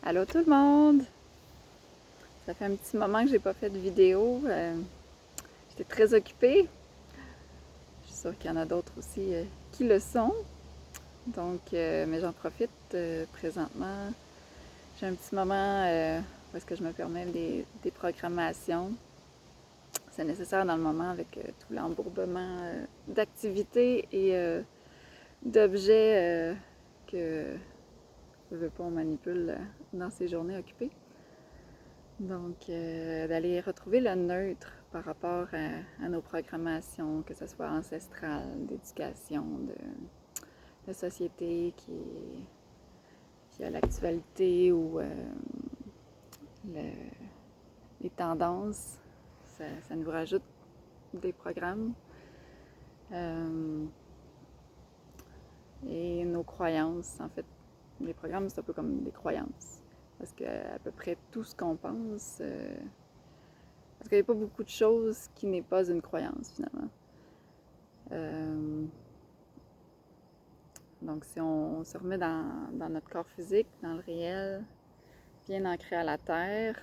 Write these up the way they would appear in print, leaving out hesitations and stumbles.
Allô tout le monde! Ça fait un petit moment que j'ai pas fait de vidéo. J'étais très occupée. Je suis sûre qu'il y en a d'autres aussi qui le sont. Donc, mais j'en profite présentement. J'ai un petit moment où est-ce que je me permets des programmations. C'est nécessaire dans le moment avec tout l'embourbement d'activités et d'objets que je veux pas on manipule dans ces journées occupées. Donc, d'aller retrouver le neutre par rapport à nos programmations, que ce soit ancestrale, d'éducation, de société qui a l'actualité ou le- les tendances. Ça nous rajoute des programmes. Et nos croyances, en fait, les programmes, c'est un peu comme des croyances. Parce qu'à peu près tout ce qu'on pense, parce qu'il n'y a pas beaucoup de choses qui n'est pas une croyance, finalement. Donc, si on se remet dans notre corps physique, dans le réel, bien ancré à la terre,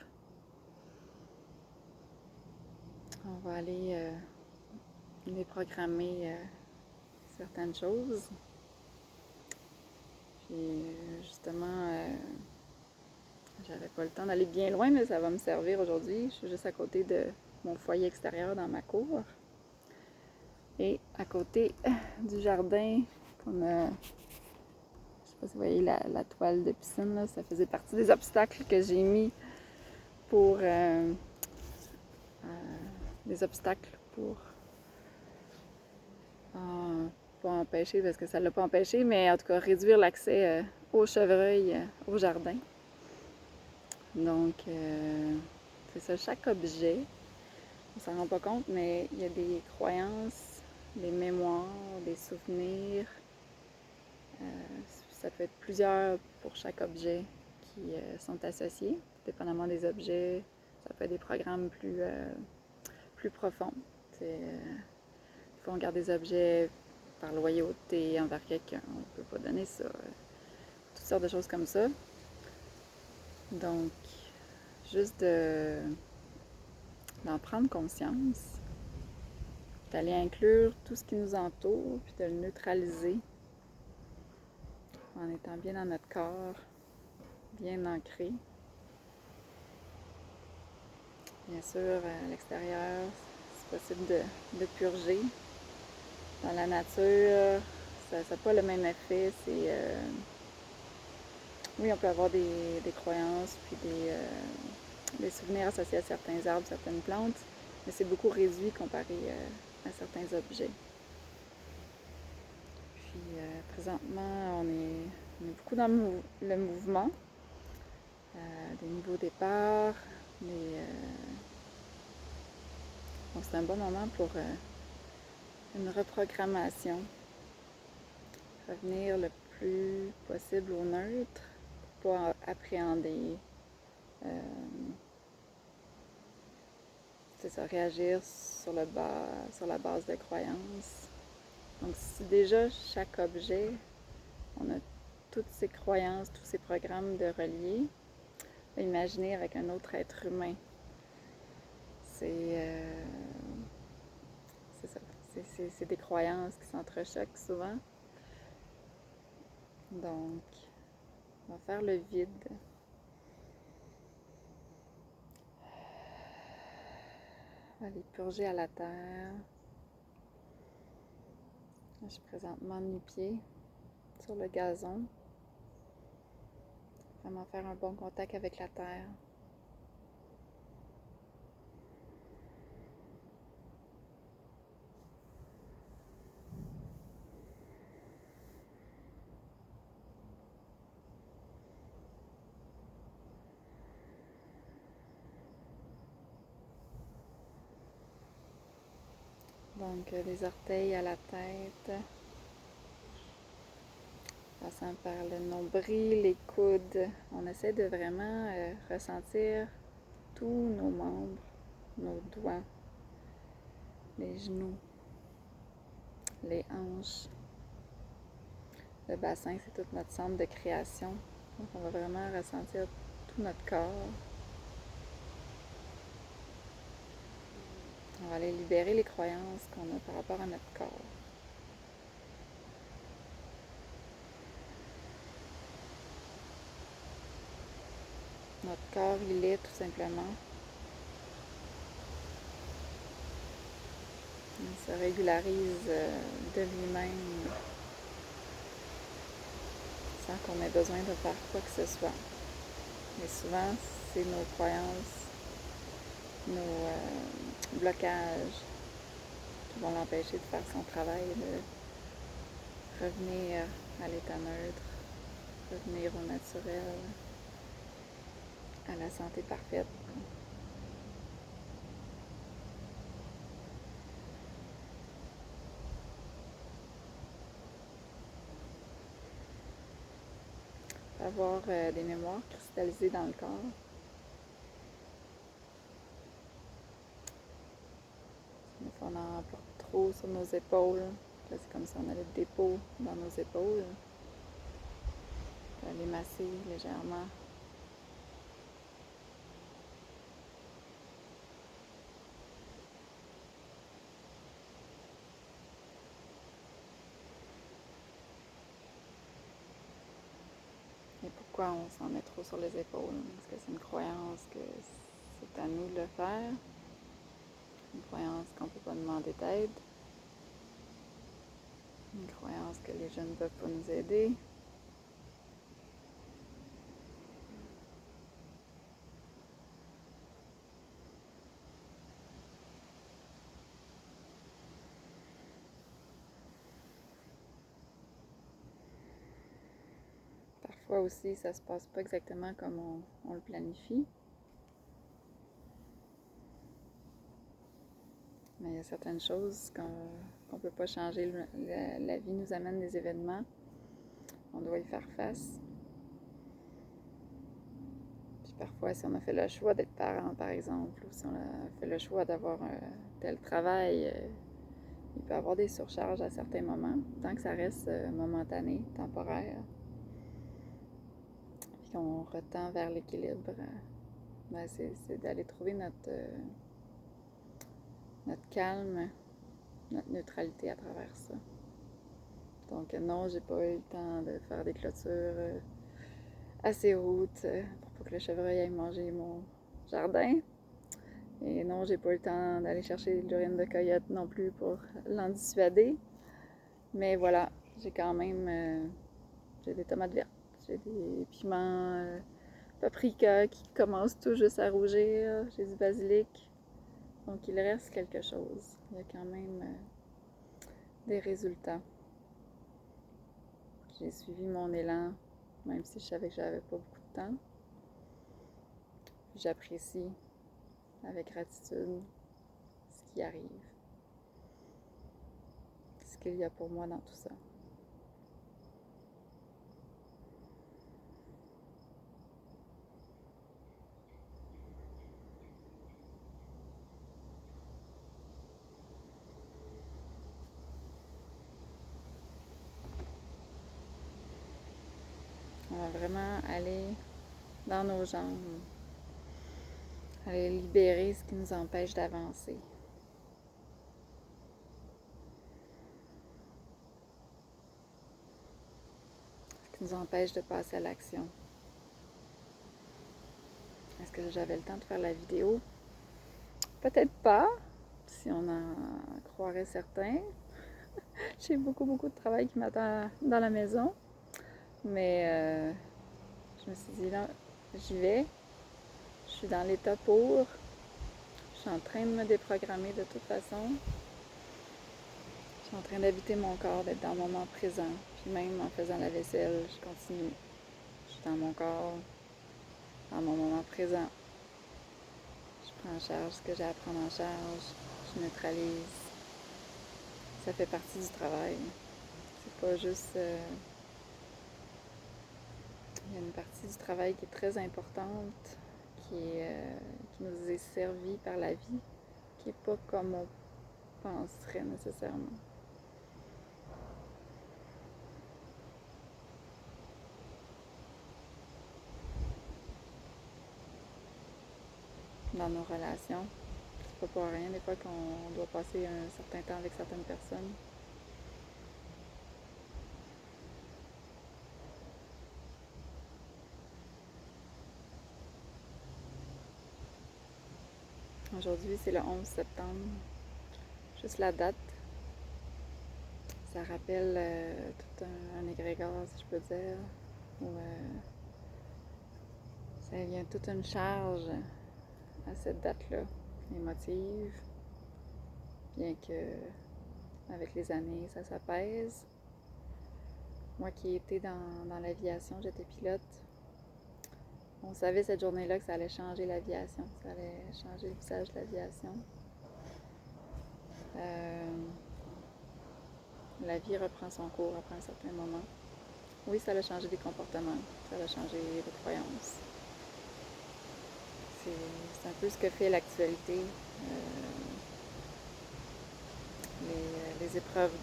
on va aller déprogrammer certaines choses. Puis, justement, j'avais pas le temps d'aller bien loin, mais ça va me servir aujourd'hui. Je suis juste à côté de mon foyer extérieur dans ma cour. Et à côté du jardin qu'on a, je sais pas si vous voyez la toile de piscine, là, ça faisait partie des obstacles que j'ai mis pour des obstacles pas empêcher, parce que ça ne l'a pas empêché, mais en tout cas réduire l'accès aux chevreuils au jardin. Donc, c'est ça, chaque objet, on s'en rend pas compte, mais il y a des croyances, des mémoires, des souvenirs. Ça peut être plusieurs pour chaque objet qui sont associés, dépendamment des objets. Ça peut être des programmes plus profonds. Des fois, on garde des objets par loyauté envers quelqu'un. On ne peut pas donner ça. Toutes sortes de choses comme ça. Donc, juste d'en prendre conscience, d'aller inclure tout ce qui nous entoure, puis de le neutraliser en étant bien dans notre corps, bien ancré. Bien sûr, à l'extérieur, c'est possible de purger. Dans la nature, ça n'a pas le même effet. Oui, on peut avoir des croyances, puis des souvenirs associés à certains arbres, certaines plantes, mais c'est beaucoup réduit comparé à certains objets. Puis présentement, on est beaucoup dans le mouvement, des nouveaux départs, donc c'est un bon moment pour une reprogrammation. Revenir le plus possible au neutre pour pas appréhender. C'est ça, réagir sur la base de croyances. Donc, si déjà chaque objet, on a toutes ces croyances, tous ces programmes de relier, imaginez avec un autre être humain. C'est ça. C'est des croyances qui s'entrechoquent souvent. Donc, on va faire le vide. Aller purger à la terre. Je suis présentement nu-pied sur le gazon. Vraiment faire un bon contact avec la terre. Donc, les orteils à la tête, passant par le nombril, les coudes. On essaie de vraiment ressentir tous nos membres, nos doigts, les genoux, les hanches. Le bassin, c'est tout notre centre de création. Donc, on va vraiment ressentir notre corps. On va aller libérer les croyances qu'on a par rapport à notre corps. Notre corps, il est tout simplement. Il se régularise de lui-même sans qu'on ait besoin de faire quoi que ce soit. Mais souvent, c'est nos croyances, nos blocages qui vont l'empêcher de faire son travail, de revenir à l'état neutre, revenir au naturel, à la santé parfaite. Avoir des mémoires cristallisées dans le corps. Des fois, on en porte trop sur nos épaules. Là, c'est comme si on avait le dépôt dans nos épaules. On peut aller masser légèrement. Et pourquoi on s'en met trop sur les épaules? Est-ce que c'est une croyance que c'est à nous de le faire? Une croyance qu'on ne peut pas demander d'aide? Une croyance que les jeunes ne peuvent pas nous aider? Parfois aussi, ça se passe pas exactement comme on le planifie. Mais il y a certaines choses qu'on ne peut pas changer. La vie nous amène des événements. On doit y faire face. Puis parfois, si on a fait le choix d'être parent, par exemple, ou si on a fait le choix d'avoir un tel travail, il peut y avoir des surcharges à certains moments, tant que ça reste momentané, temporaire. Puis qu'on retend vers l'équilibre. Ben c'est d'aller trouver notre calme, notre neutralité à travers ça. Donc non, j'ai pas eu le temps de faire des clôtures assez hautes pour pas que le chevreuil aille manger mon jardin. Et non, j'ai pas eu le temps d'aller chercher de l'urine de coyote non plus pour l'en dissuader. Mais voilà, j'ai quand même j'ai des tomates vertes, j'ai des piments paprika qui commencent tout juste à rougir, j'ai du basilic. Donc il reste quelque chose. Il y a quand même des résultats. J'ai suivi mon élan, même si je savais que j'avais pas beaucoup de temps. J'apprécie avec gratitude ce qui arrive, ce qu'il y a pour moi dans tout ça. On va vraiment aller dans nos jambes, aller libérer ce qui nous empêche d'avancer. Ce qui nous empêche de passer à l'action. Est-ce que j'avais le temps de faire la vidéo? Peut-être pas, si on en croirait certains. J'ai beaucoup de travail qui m'attend dans la maison. Mais je me suis dit, là, j'y vais. Je suis dans l'état pour. Je suis en train de me déprogrammer de toute façon. Je suis en train d'habiter mon corps, d'être dans le moment présent. Puis même en faisant la vaisselle, je continue. Je suis dans mon corps, dans mon moment présent. Je prends en charge ce que j'ai à prendre en charge. Je neutralise. Ça fait partie du travail. C'est pas juste... il y a une partie du travail qui est très importante, qui nous est servie par la vie, qui n'est pas comme on penserait nécessairement. dans nos relations. C'est pas pour rien des fois qu'on doit passer un certain temps avec certaines personnes. Aujourd'hui, c'est le 11 septembre. Juste la date, ça rappelle tout un égrégore, si je peux dire, où ça vient toute une charge à cette date-là, émotive, bien que avec les années, ça s'apaise. Moi qui étais dans l'aviation, j'étais pilote, on savait cette journée-là que ça allait changer l'aviation, ça allait changer le visage de l'aviation. La vie reprend son cours après un certain moment. Oui, ça a changé des comportements, ça a changé des croyances. C'est un peu ce que fait l'actualité, les épreuves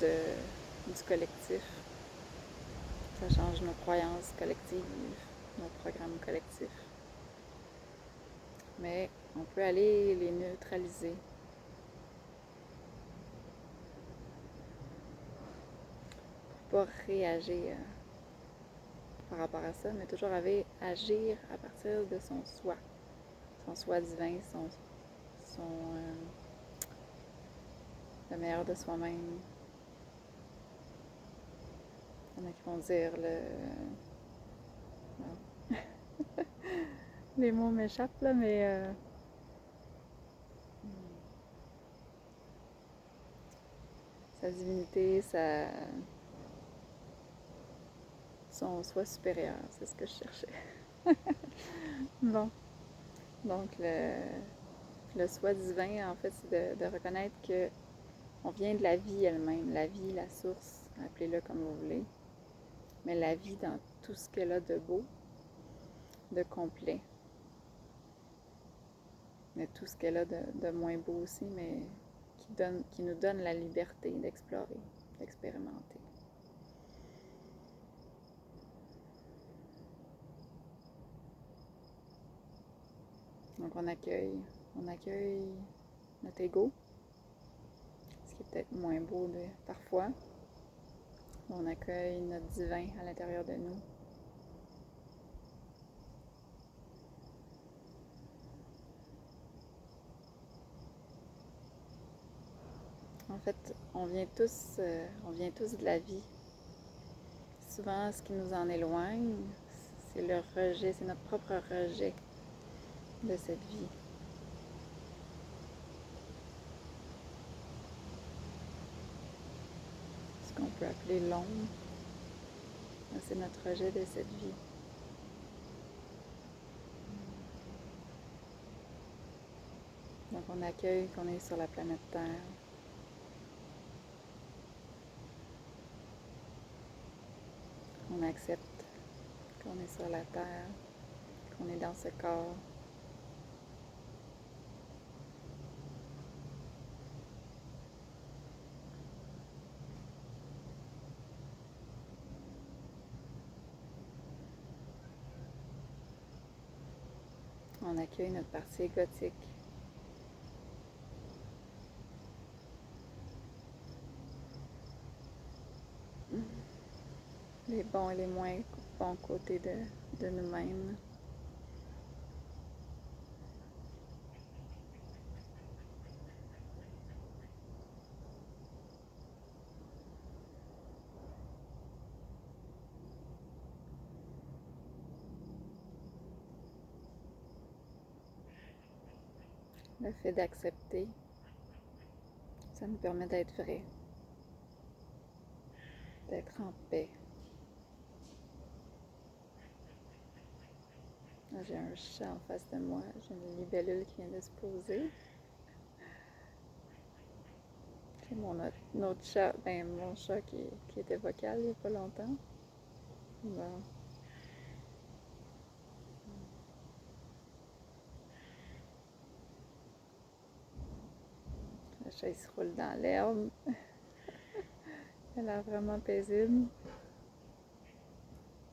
du collectif. Ça change nos croyances collectives, nos programmes collectifs. Mais on peut aller les neutraliser. Pour pas réagir par rapport à ça, mais toujours agir à partir de son soi divin, le meilleur de soi-même. Il y en a qui vont dire non. Les mots m'échappent là, mais sa divinité, son soi supérieur, c'est ce que je cherchais. Bon, donc le soi divin, en fait, c'est de reconnaître que on vient de la vie elle-même, la vie, la source, appelez-le comme vous voulez, mais la vie dans tout ce qu'elle a de beau, de complet, mais tout ce qu'elle a de moins beau aussi, mais qui nous donne la liberté d'explorer, d'expérimenter. Donc on accueille notre ego, ce qui est peut-être moins beau parfois. On accueille notre divin à l'intérieur de nous. En fait, on vient tous de la vie. Souvent, ce qui nous en éloigne, c'est le rejet, c'est notre propre rejet de cette vie. Ce qu'on peut appeler l'ombre, c'est notre rejet de cette vie. Donc on accueille qu'on est sur la planète Terre. On accepte qu'on est sur la Terre, qu'on est dans ce corps. On accueille notre partie égotique. Les bons et les moins bons côtés de nous-mêmes. Le fait d'accepter, ça nous permet d'être vrai, d'être en paix. Là, j'ai un chat en face de moi, j'ai une libellule qui vient de se poser. C'est mon autre chat, mon chat qui était vocal il n'y a pas longtemps. Bon. Le chat il se roule dans l'herbe. Elle a l'air vraiment paisible.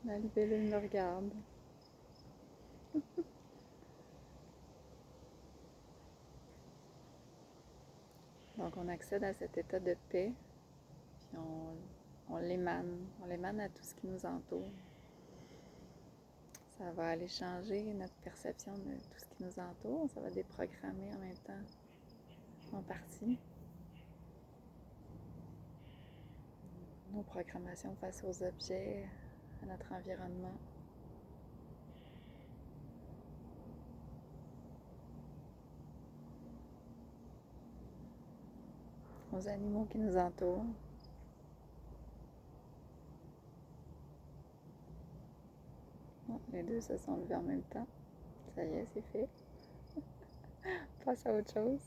La libellule me regarde. Donc on accède à cet état de paix, puis on l'émane à tout ce qui nous entoure. Ça va aller changer notre perception de tout ce qui nous entoure, ça va déprogrammer en même temps en partie nos programmations face aux objets, à notre environnement. Aux animaux qui nous entourent. Bon, les deux se sont levés en même temps. Ça y est, c'est fait. Passe à autre chose.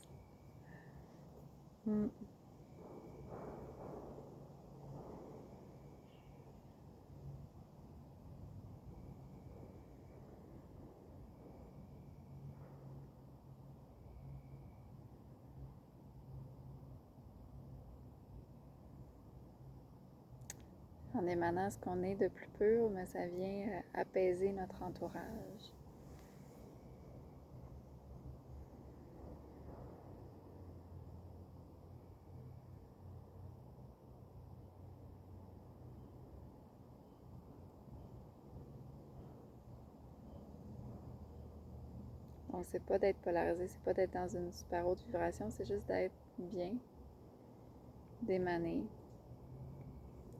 En émanant ce qu'on est de plus pur, mais ça vient apaiser notre entourage. Donc, c'est pas d'être polarisé, c'est pas d'être dans une super haute vibration, c'est juste d'être bien, d'émaner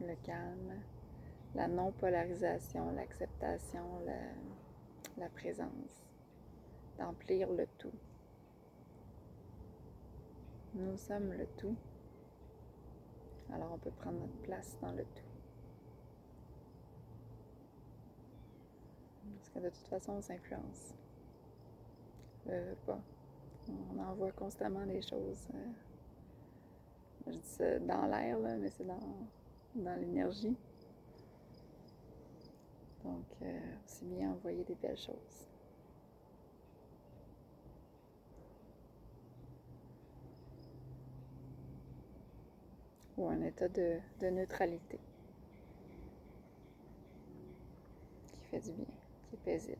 le calme, la non-polarisation, l'acceptation, la présence, d'emplir le tout. Nous sommes le tout, alors on peut prendre notre place dans le tout. Parce que de toute façon, on s'influence. Pas. On envoie constamment des choses. Je dis ça dans l'air, là, mais c'est dans l'énergie. Donc, aussi bien envoyer des belles choses. Ou un état de neutralité qui fait du bien, qui est paisible.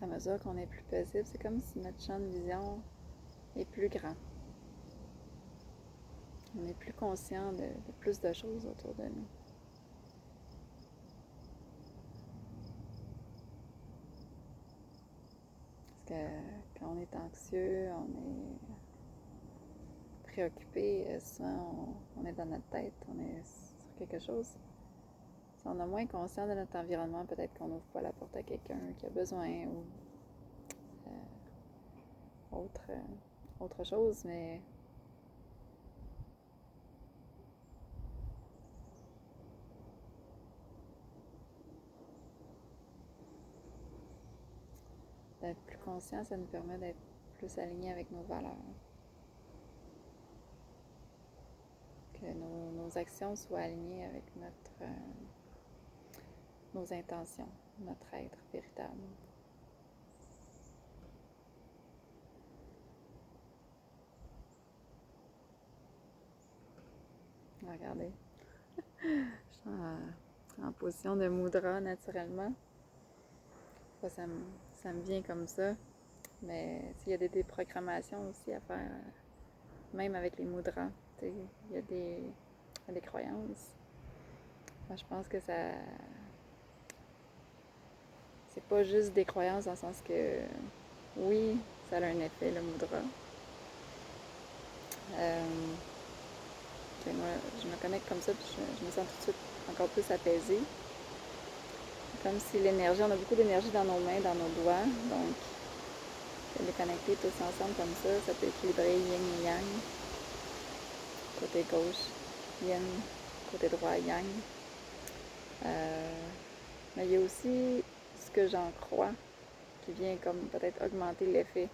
À mesure qu'on est plus paisible, c'est comme si notre champ de vision est plus grand. On est plus conscient de plus de choses autour de nous. Parce que quand on est anxieux, on est préoccupé, souvent on est dans notre tête, on est sur quelque chose. Si on est moins conscient de notre environnement, peut-être qu'on n'ouvre pas la porte à quelqu'un qui a besoin ou autre chose, mais d'être plus conscient, ça nous permet d'être plus alignés avec nos valeurs. Que nos actions soient alignées avec nos intentions, notre être véritable. Regardez, je suis en position de mudra naturellement. Ça me vient comme ça. Mais il y a des déprogrammations aussi à faire, même avec les mudras. Il y a des croyances. Moi, je pense que c'est pas juste des croyances dans le sens que oui, ça a un effet, le mudra. Moi, je me connecte comme ça, puis je me sens tout de suite encore plus apaisée. Comme si l'énergie, on a beaucoup d'énergie dans nos mains, dans nos doigts, donc les connecter tous ensemble comme ça peut équilibrer yin et yang. Côté gauche, yin, côté droit, yang. Mais il y a aussi ce que j'en crois qui vient comme peut-être augmenter l'effet.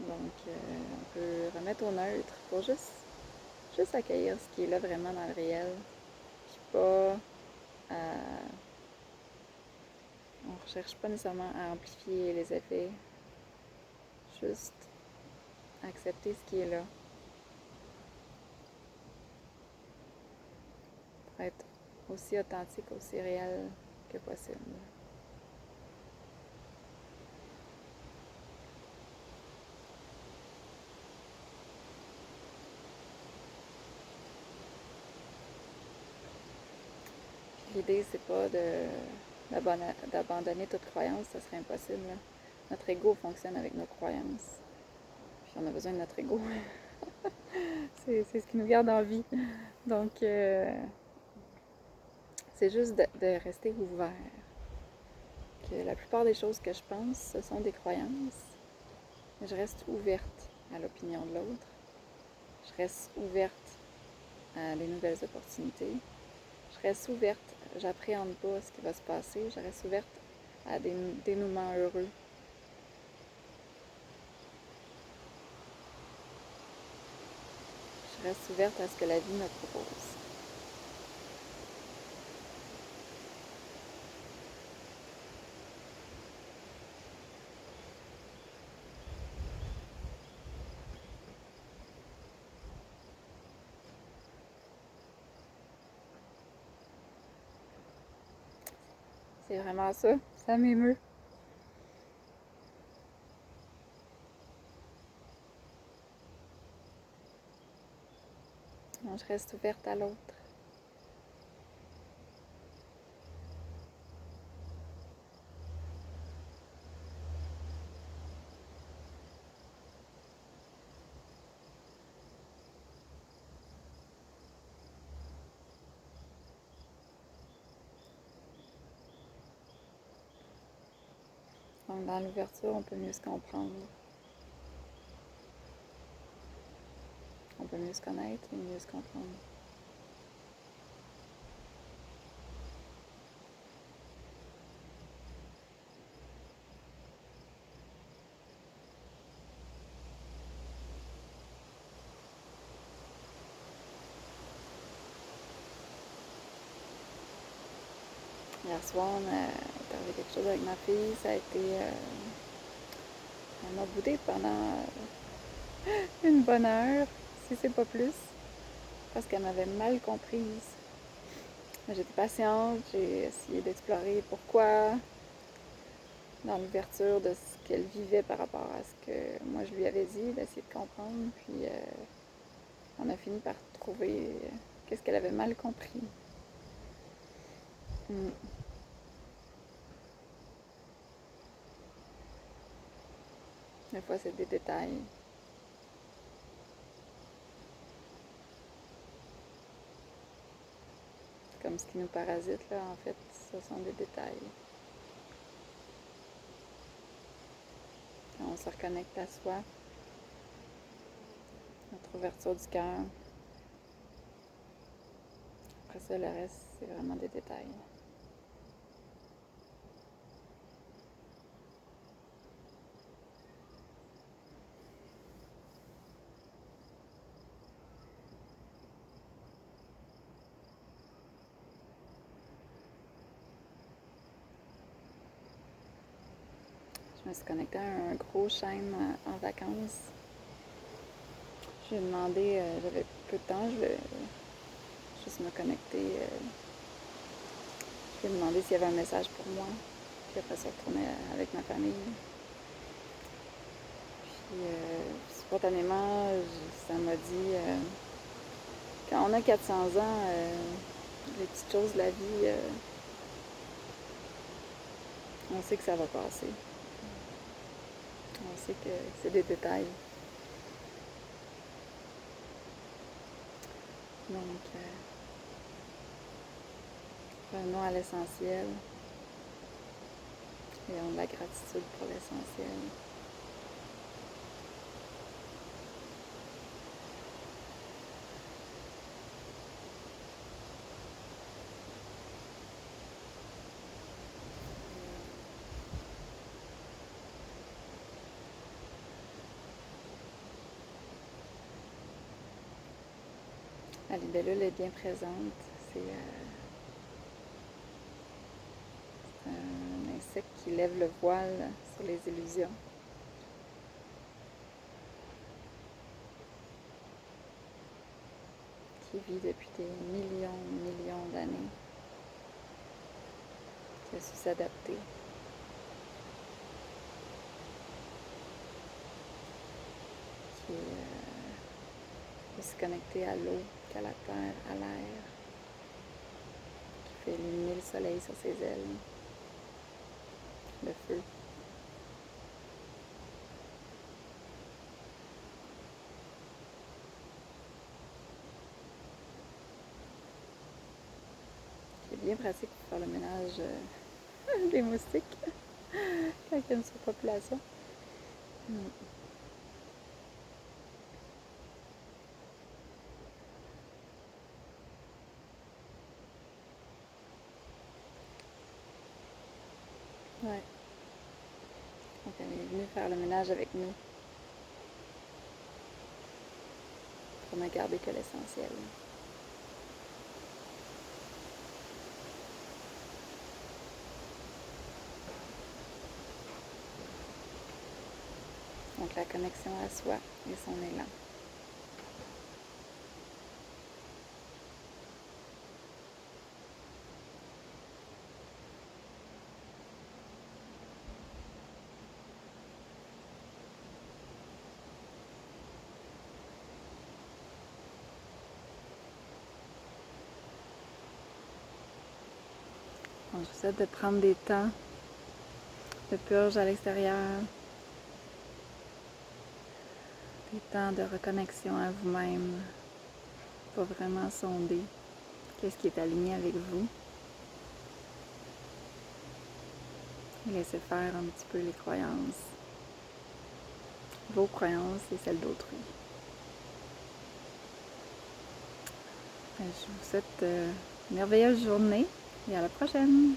Donc, on peut remettre au neutre pour juste accueillir ce qui est là vraiment dans le réel. Puis pas on ne recherche pas nécessairement à amplifier les effets. Juste accepter ce qui est là. Pour être aussi authentique, aussi réel que possible. L'idée, c'est pas d'abandonner toute croyance, ça serait impossible. Là. Notre ego fonctionne avec nos croyances. Puis on a besoin de notre ego. c'est ce qui nous garde en vie. Donc, c'est juste de rester ouvert. Que la plupart des choses que je pense, ce sont des croyances. Mais je reste ouverte à l'opinion de l'autre. Je reste ouverte à des nouvelles opportunités. Je reste ouverte, j'appréhende pas ce qui va se passer, je reste ouverte à des dénouements heureux. Je reste ouverte à ce que la vie me propose. C'est vraiment ça m'émeut. Donc, je reste ouverte à l'autre. Donc, dans l'ouverture, on peut mieux se comprendre. On peut mieux se connaître et mieux se comprendre. Hier soir, on est arrivé quelque chose avec ma fille. Ça a été... elle m'a boudé pendant une bonne heure, si c'est pas plus, parce qu'elle m'avait mal comprise. Mais j'étais patiente, j'ai essayé d'explorer pourquoi, dans l'ouverture de ce qu'elle vivait par rapport à ce que moi je lui avais dit, d'essayer de comprendre. Puis on a fini par trouver qu'est-ce qu'elle avait mal compris. Des fois, c'est des détails. Comme ce qui nous parasite, là, en fait, ce sont des détails. Quand on se reconnecte à soi, notre ouverture du cœur. Après ça, le reste, c'est vraiment des détails. Je me suis connectée à un gros chêne en vacances. J'ai demandé, j'avais peu de temps, je voulais juste me connecter. Je lui ai demandé s'il y avait un message pour moi. Puis après ça, retourner avec ma famille. Puis spontanément, ça m'a dit, quand on a 400 ans, les petites choses de la vie, on sait que ça va passer. On sait que c'est des détails. Donc, Revenons à l'essentiel. Ayons de la gratitude pour l'essentiel. La libellule est bien présente. C'est un insecte qui lève le voile sur les illusions. Qui vit depuis des millions d'années. Qui a su s'adapter. Qui peut se connecter à l'eau, qu'à la terre, à l'air. Qui fait illuminer le soleil sur ses ailes. Le feu. C'est bien pratique pour faire le ménage des moustiques quand il y a une surpopulation. Ouais. Donc elle est venue faire le ménage avec nous. Pour ne garder que l'essentiel. Donc la connexion à soi et son élan. Donc, je vous souhaite de prendre des temps de purge à l'extérieur, des temps de reconnexion à vous-même, pour vraiment sonder qu'est-ce qui est aligné avec vous. Et laissez faire un petit peu les croyances, vos croyances et celles d'autrui. Je vous souhaite une merveilleuse journée et à la prochaine!